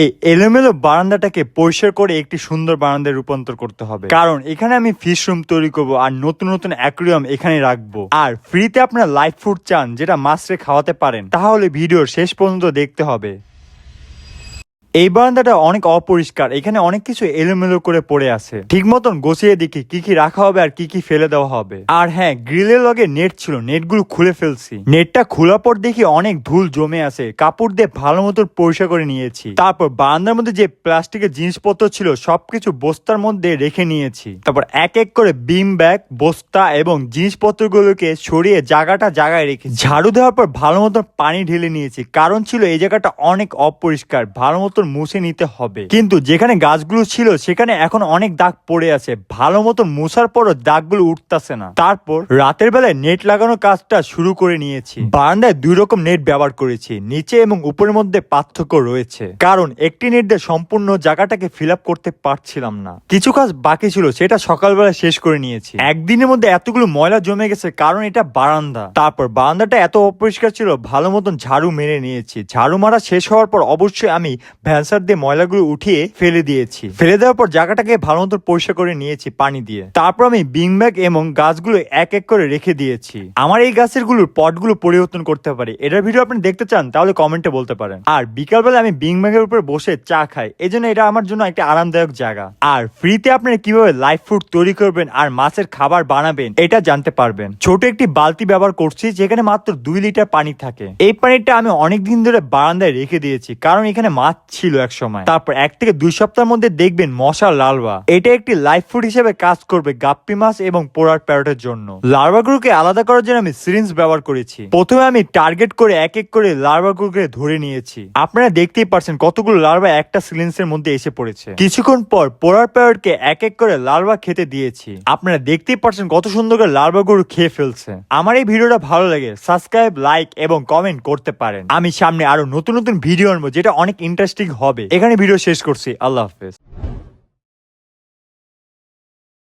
এই এলোমেলো বারান্দাটাকে পরিষ্কার করে একটি সুন্দর বারান্দায় রূপান্তর করতে হবে, কারণ এখানে আমি ফিশ রুম তৈরি করব আর নতুন নতুন অ্যাকুরিয়াম এখানে রাখবো। আর ফ্রিতে আপনারা লাইভ ফুড চান যেটা মাছরে খাওয়াতে পারেন, তাহলে ভিডিওর শেষ পর্যন্ত দেখতে হবে। এই বারান্দাটা অনেক অপরিষ্কার, এখানে অনেক কিছু এলোমেলো করে পড়ে আছে। ঠিক মতন গোছিয়ে দেখি কি কি রাখা হবে আর কি কি ফেলে দেওয়া হবে। আর হ্যাঁ, গ্রিলের লগে নেট ছিল, নেটগুলো খুলে ফেলছি। নেটটা খোলার পর দেখি অনেক ধুল জমে আছে, কাপড় দিয়ে ভালো মতো পরিষ্কার করে নিয়েছি। তারপর বারান্দার মধ্যে যে প্লাস্টিকের জিনিসপত্র ছিল সবকিছু বস্তার মধ্যে রেখে নিয়েছি। তারপর এক এক করে বিম ব্যাগ, বস্তা এবং জিনিসপত্রগুলোকে সরিয়ে জায়গায় রেখে ঝাড়ু দেওয়ার পর ভালো মতো পানি ঢেলে নিয়েছি, কারণ ছিল এই জায়গাটা অনেক অপরিষ্কার, ভালো মতো মুছে নিতে হবে। কিন্তু যেখানে গাছগুলো ছিল সেখানে এখন অনেক দাগ পড়ে আছে, ভালো মতো মুছার পরও দাগগুলো উঠতেছে না। তারপর রাতের বেলায় নেট লাগানোর কাজটা শুরু করে নিয়েছি। বারান্দায় 2 রকম নেট ব্যবহার করেছি, নিচে এবং উপরের মধ্যে পার্থক্য রয়েছে, কারণ একটি নেট দিয়ে সম্পূর্ণ জায়গাটাকে ফিল আপ করতে পারছিলাম না। কিছু কাজ বাকি ছিল, সেটা সকালবেলা শেষ করে নিয়েছি। একদিনের মধ্যে এতগুলো ময়লা জমে গেছে, কারণ এটা বারান্দা। তারপর বারান্দাটা এত অপরিষ্কার ছিল, ভালো মতন ঝাড়ু মেরে নিয়েছি। ঝাড়ু মারা শেষ হওয়ার পর অবশ্যই আমি ভ্যানসার দিয়ে ময়লাগুলো উঠিয়ে ফেলে দিয়েছি। ফেলে দেওয়ার পর জায়গাটাকে ভালো মতো পরিষ্কার করে নিয়েছি পানি দিয়ে। তারপর আমি বিং ব্যাগ এবং গাছগুলো এক এক করে রেখে দিয়েছি। আমার এই গাছের গুলোর পটগুলো পরিবর্তন করতে পারি, এটার ভিডিও আপনি দেখতে চান তাহলে কমেন্টে বলতে পারেন। আর বিকালবেলা আমি বিং ব্যাগের উপর বসে চা খাই, এই জন্য এটা আমার জন্য একটা আরামদায়ক জায়গা। আর ফ্রিতে আপনারা কিভাবে লাইভ ফুড তৈরি করবেন আর মাছের খাবার বানাবেন এটা জানতে পারবেন। ছোট একটি বালতি ব্যবহার করছি, যেখানে মাত্র 2 লিটার পানি থাকে। এই পানিটা আমি অনেকদিন ধরে বারান্দায় রেখে দিয়েছি, কারণ এখানে মাছ ছিল এক সময়। তারপর 1 থেকে 2 সপ্তাহের মধ্যে দেখবেন মশার লার্ভা। এটা একটি লাইভ ফুড হিসেবে কাজ করবে গাপ্পি মাছ এবং পোড়ার প্যারটের জন্য। লার্ভাগুলোকে আলাদা করার জন্য আমি সিরিঞ্জ ব্যবহার করেছি। প্রথমে আমি টার্গেট করে এক এক করে লার্ভাগুলোকে ধরে নিয়েছি। আপনারা দেখতেই পারছেন কতগুলো লার্ভা একটা সিরিঞ্জের মধ্যে এসে পড়েছে। কিছুক্ষণ পর পোড়ার প্যারটকে এক এক করে লার্ভা খেতে দিয়েছি। আপনারা দেখতেই পারছেন কত সুন্দর করে লার্ভাগুলো খেয়ে ফেলছে। আমার এই ভিডিওটা ভালো লাগে সাবস্ক্রাইব, লাইক এবং কমেন্ট করতে পারেন। আমি সামনে আরো নতুন নতুন ভিডিও আনবো যেটা অনেক ইন্টারেস্টিং হবে। এখানে ভিডিও শেষ করছি। আল্লাহ হাফেজ।